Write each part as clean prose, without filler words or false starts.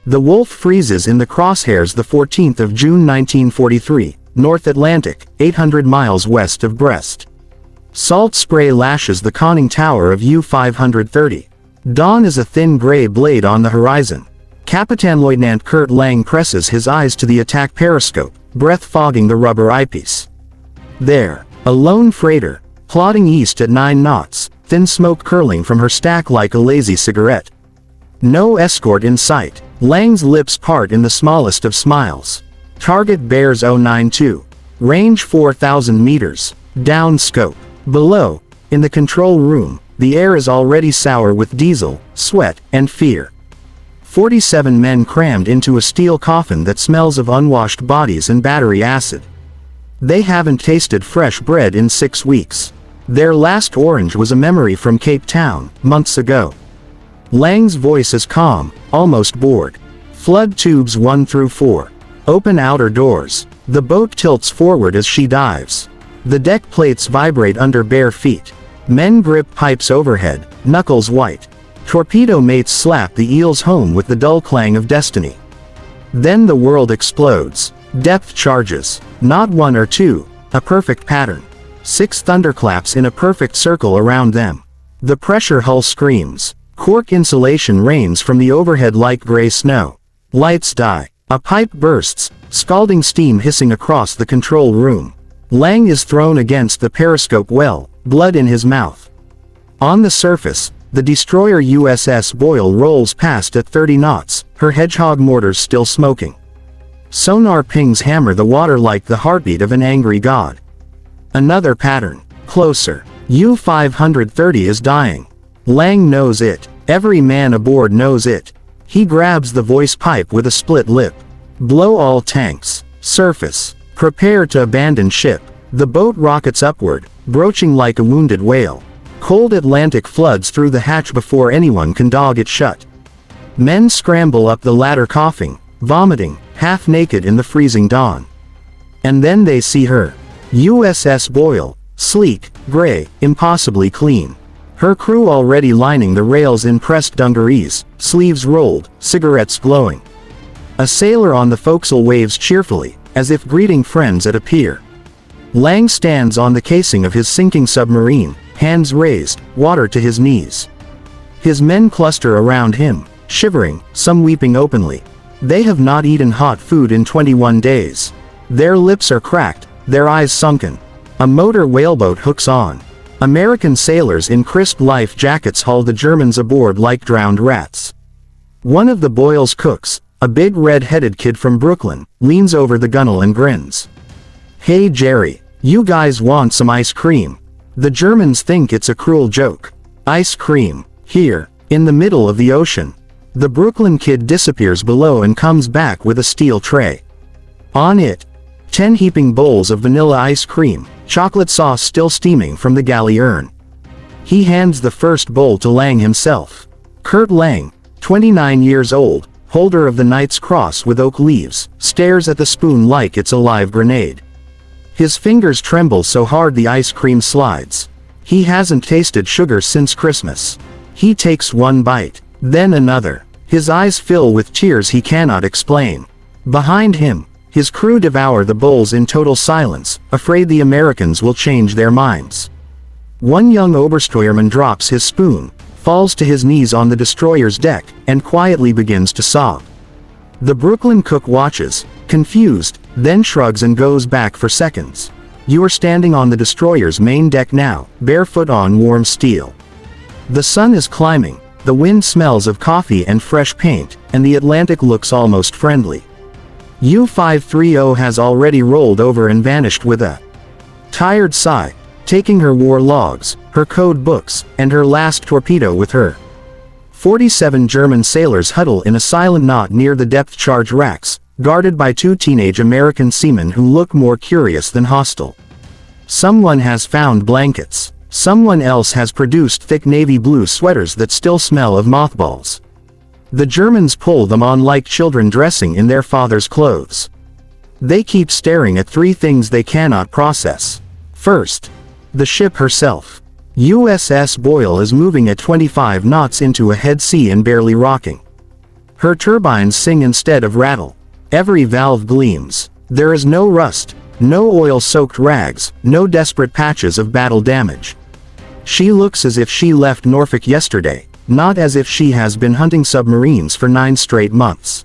The Wolf freezes in the crosshairs the 14th of June 1943, North Atlantic, 800 miles west of Brest. Salt spray lashes the conning tower of U-530. Dawn is a thin gray blade on the horizon. Kapitänleutnant Kurt Lange presses his eyes to the attack periscope, breath fogging the rubber eyepiece. There, a lone freighter, plodding east at 9 knots, thin smoke curling from her stack like a lazy cigarette. No escort in sight. Lange's lips part in the smallest of smiles. Target bears 092. Range 4,000 meters. Down scope. Below, in the control room, the air is already sour with diesel, sweat, and fear. 47 men crammed into a steel coffin that smells of unwashed bodies and battery acid. They haven't tasted fresh bread in 6 weeks. Their last orange was a memory from Cape Town, months ago. Lange's voice is calm, almost bored. Flood tubes 1 through 4. Open outer doors. The boat tilts forward as she dives. The deck plates vibrate under bare feet. Men grip pipes overhead, knuckles white. Torpedo mates slap the eels home with the dull clang of destiny. Then the world explodes. Depth charges. Not 1 or 2, a perfect pattern. 6 thunderclaps in a perfect circle around them. The pressure hull screams. Cork insulation rains from the overhead like gray snow. Lights die. A pipe bursts, scalding steam hissing across the control room. Lange is thrown against the periscope well, blood in his mouth. On the surface, the destroyer USS Boyle rolls past at 30 knots, her Hedgehog mortars still smoking. Sonar pings hammer the water like the heartbeat of an angry god. Another pattern. Closer. U-530 is dying. Lange knows it. Every man aboard knows it. He grabs the voice pipe with a split lip. Blow all tanks. Surface. Prepare to abandon ship. The boat rockets upward, broaching like a wounded whale. Cold Atlantic floods through the hatch before anyone can dog it shut. Men scramble up the ladder coughing, vomiting, half naked in the freezing dawn. And then they see her. USS Boyle, sleek, gray, impossibly clean. Her crew already lining the rails in pressed dungarees, sleeves rolled, cigarettes glowing. A sailor on the forecastle waves cheerfully, as if greeting friends at a pier. Lange stands on the casing of his sinking submarine, hands raised, water to his knees. His men cluster around him, shivering, some weeping openly. They have not eaten hot food in 21 days. Their lips are cracked, their eyes sunken. A motor whaleboat hooks on. American sailors in crisp life jackets haul the Germans aboard like drowned rats. One of the Boyle's cooks, a big red-headed kid from Brooklyn, leans over the gunwale and grins. "Hey Jerry, you guys want some ice cream?" The Germans think it's a cruel joke. Ice cream, here, in the middle of the ocean. The Brooklyn kid disappears below and comes back with a steel tray. On it, 10 heaping bowls of vanilla ice cream, chocolate sauce still steaming from the galley urn. He hands the first bowl to Lange himself. Kurt Lange, 29 years old, holder of the Knight's Cross with oak leaves, stares at the spoon like it's a live grenade. His fingers tremble so hard the ice cream slides. He hasn't tasted sugar since Christmas. He takes one bite, then another. His eyes fill with tears he cannot explain. Behind him, his crew devour the bowls in total silence, afraid the Americans will change their minds. One young Obersteuermann drops his spoon, falls to his knees on the destroyer's deck, and quietly begins to sob. The Brooklyn cook watches, confused, then shrugs and goes back for seconds. You are standing on the destroyer's main deck now, barefoot on warm steel. The sun is climbing, the wind smells of coffee and fresh paint, and the Atlantic looks almost friendly. U-530 has already rolled over and vanished with a tired sigh, taking her war logs, her code books, and her last torpedo with her. 47 German sailors huddle in a silent knot near the depth charge racks, guarded by 2 teenage American seamen who look more curious than hostile. Someone has found blankets. Someone else has produced thick navy blue sweaters that still smell of mothballs. The Germans pull them on like children dressing in their father's clothes. They keep staring at 3 things they cannot process. First, the ship herself. USS Boyle is moving at 25 knots into a head sea and barely rocking. Her turbines sing instead of rattle. Every valve gleams. There is no rust, no oil-soaked rags, no desperate patches of battle damage. She looks as if she left Norfolk yesterday, not as if she has been hunting submarines for 9 straight months.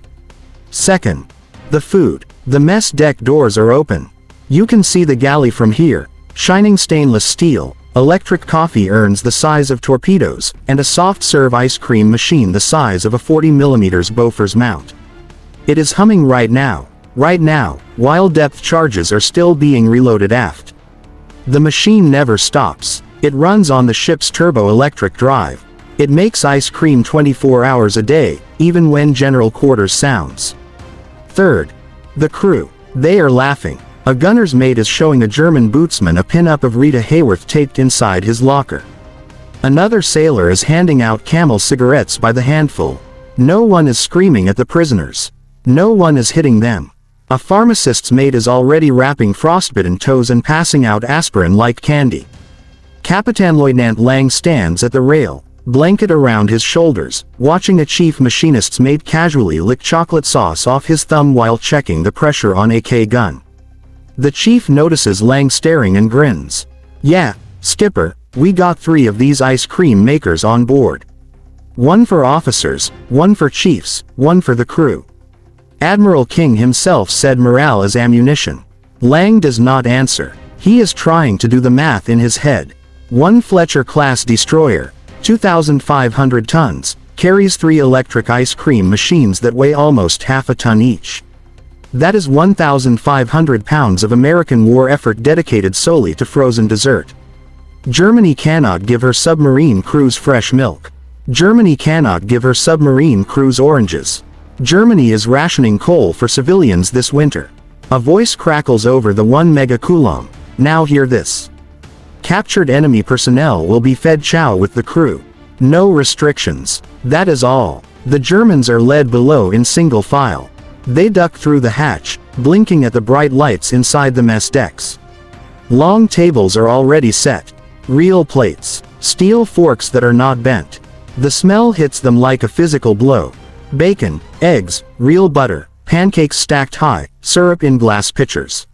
Second, the food. The mess deck doors are open. You can see the galley from here, shining stainless steel, electric coffee urns the size of torpedoes, and a soft-serve ice cream machine the size of a 40mm Bofors mount. It is humming right now, while depth charges are still being reloaded aft. The machine never stops. It runs on the ship's turbo-electric drive. It makes ice cream 24 hours a day, even when general quarters sounds. Third, the crew. They are laughing. A gunner's mate is showing a German bootsman a pin-up of Rita Hayworth taped inside his locker. Another sailor is handing out Camel cigarettes by the handful. No one is screaming at the prisoners. No one is hitting them. A pharmacist's mate is already wrapping frostbitten toes and passing out aspirin like candy. Kapitänleutnant Lange stands at the rail, blanket around his shoulders, watching a chief machinist's mate casually lick chocolate sauce off his thumb while checking the pressure on AK gun. The chief notices Lange staring and grins. "Yeah, skipper, we got 3 of these ice cream makers on board. 1 for officers, 1 for chiefs, 1 for the crew." Admiral King himself said morale is ammunition. Lange does not answer. He is trying to do the math in his head. 1 Fletcher-class destroyer, 2,500 tons, carries 3 electric ice cream machines that weigh almost half a ton each. That is 1,500 pounds of American war effort dedicated solely to frozen dessert. Germany cannot give her submarine crews fresh milk. Germany cannot give her submarine crews oranges. Germany is rationing coal for civilians this winter. A voice crackles over the 1 megacoulomb. Now hear this. Captured enemy personnel will be fed chow with the crew. No restrictions. That is all. The Germans are led below in single file. They duck through the hatch, blinking at the bright lights inside the mess decks. Long tables are already set. Real plates. Steel forks that are not bent. The smell hits them like a physical blow. Bacon, eggs, real butter, pancakes stacked high, syrup in glass pitchers.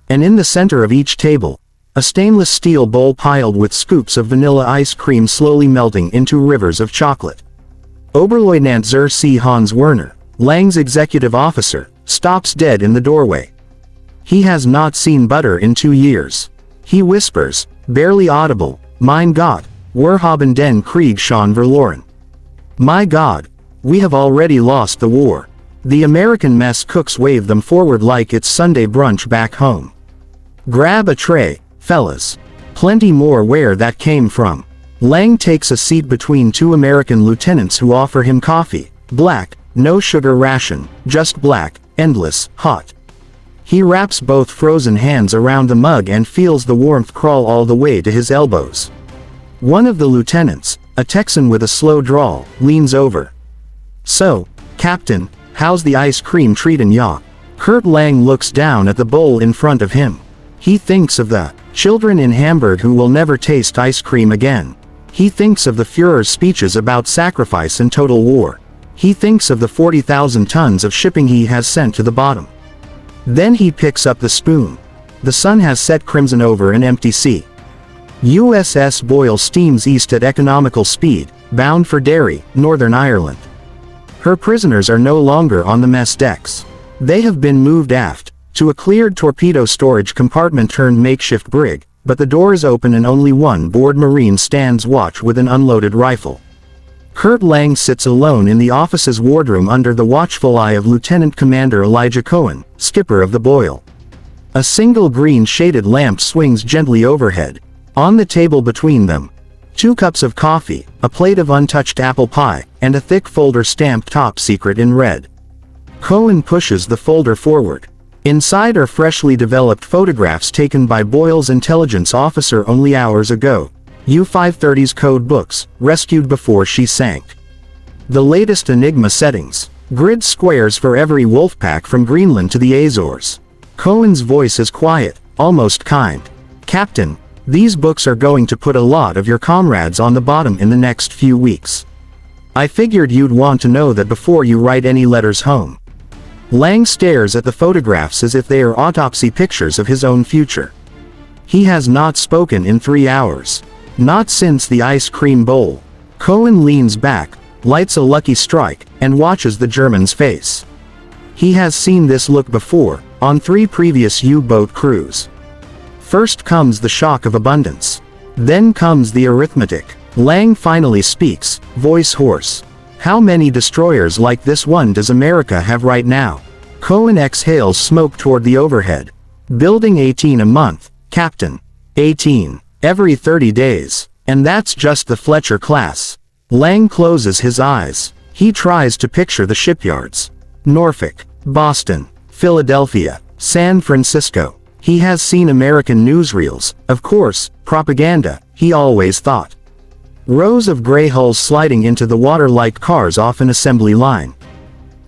And in the center of each table, a stainless steel bowl piled with scoops of vanilla ice cream slowly melting into rivers of chocolate. Oberleutnant Zur C. Hans Werner, Lange's executive officer, stops dead in the doorway. He has not seen butter in 2 years. He whispers, barely audible, "Mein Gott, wir haben den Krieg schon verloren." My God, we have already lost the war. The American mess cooks wave them forward like it's Sunday brunch back home. Grab a tray, fellas. Plenty more where that came from. Lange takes a seat between 2 American lieutenants who offer him coffee. Black, no sugar ration, just black, endless, hot. He wraps both frozen hands around the mug and feels the warmth crawl all the way to his elbows. One of the lieutenants, a Texan with a slow drawl, leans over. "So, Captain, how's the ice cream treatin' ya?" Kurt Lange looks down at the bowl in front of him. He thinks of the children in Hamburg who will never taste ice cream again. He thinks of the Führer's speeches about sacrifice and total war. He thinks of the 40,000 tons of shipping he has sent to the bottom. Then he picks up the spoon. The sun has set crimson over an empty sea. USS Boyle steams east at economical speed, bound for Derry, Northern Ireland. Her prisoners are no longer on the mess decks. They have been moved aft, to a cleared torpedo storage compartment turned makeshift brig, but the door is open and only one bored Marine stands watch with an unloaded rifle. Kurt Lange sits alone in the office's wardroom under the watchful eye of Lieutenant Commander Elijah Cohen, skipper of the Boyle. A single green-shaded lamp swings gently overhead. On the table between them, 2 cups of coffee, a plate of untouched apple pie, and a thick folder stamped Top Secret in red. Cohen pushes the folder forward. Inside are freshly developed photographs taken by Boyle's intelligence officer only hours ago. U-530's code books, rescued before she sank. The latest Enigma settings. Grid squares for every wolfpack from Greenland to the Azores. Cohen's voice is quiet, almost kind. "Captain, these books are going to put a lot of your comrades on the bottom in the next few weeks. I figured you'd want to know that before you write any letters home. Lange stares at the photographs as if they are autopsy pictures of his own future. He has not spoken in 3 hours. Not since the ice cream bowl. Cohen leans back, lights a lucky strike, and watches the German's face. He has seen this look before, on 3 previous U-boat crews. First comes the shock of abundance. Then comes the arithmetic. Lange finally speaks, voice hoarse. How many destroyers like this one does America have right now? Cohen exhales smoke toward the overhead. Building 18 a month, Captain. 18. Every 30 days. And that's just the Fletcher class. Lange closes his eyes. He tries to picture the shipyards. Norfolk, Boston, Philadelphia, San Francisco. He has seen American newsreels, of course, propaganda, he always thought. Rows of gray hulls sliding into the water like cars off an assembly line.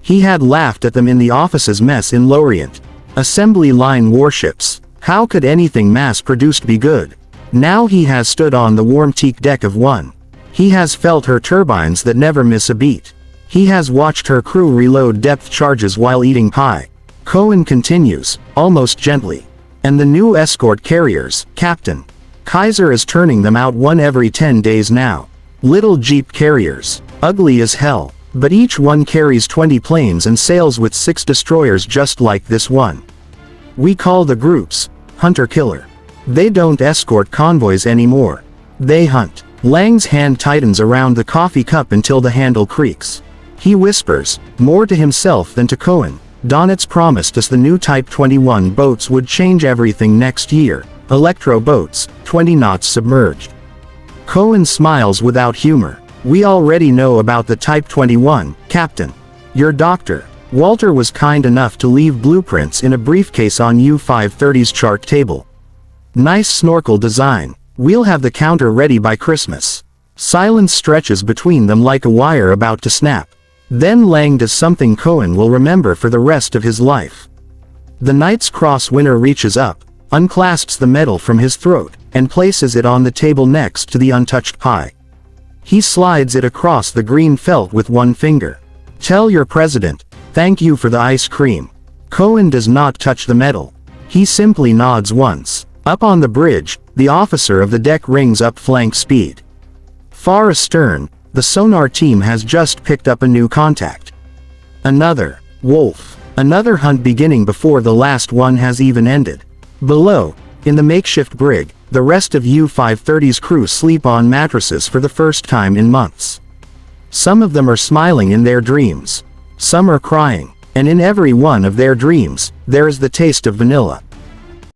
He had laughed at them in the officer's mess in Lorient. Assembly line warships. How could anything mass-produced be good? Now he has stood on the warm teak deck of one. He has felt her turbines that never miss a beat. He has watched her crew reload depth charges while eating pie. Cohen continues, almost gently. And the new escort carriers, Captain. Kaiser is turning them out one every 10 days now. Little jeep carriers. Ugly as hell. But each one carries 20 planes and sails with 6 destroyers just like this one. We call the groups hunter-killer. They don't escort convoys anymore. They hunt. Lange's hand tightens around the coffee cup until the handle creaks. He whispers, more to himself than to Cohen. Donitz promised us the new Type 21 boats would change everything next year. Electro boats, 20 knots submerged. Cohen smiles without humor. We already know about the Type 21, Captain. Your doctor, Walter, was kind enough to leave blueprints in a briefcase on U-530's chart table. Nice snorkel design. We'll have the counter ready by Christmas. Silence stretches between them like a wire about to snap. Then Lange does something Cohen will remember for the rest of his life. The Knight's Cross winner reaches up, unclasps the medal from his throat, and places it on the table next to the untouched pie. He slides it across the green felt with one finger. Tell your president, thank you for the ice cream. Cohen does not touch the medal. He simply nods once. Up on the bridge, the officer of the deck rings up flank speed. Far astern, the sonar team has just picked up a new contact. Another wolf. Another hunt beginning before the last one has even ended. Below, in the makeshift brig, the rest of U-530's crew sleep on mattresses for the first time in months. Some of them are smiling in their dreams. Some are crying. And in every one of their dreams, there is the taste of vanilla.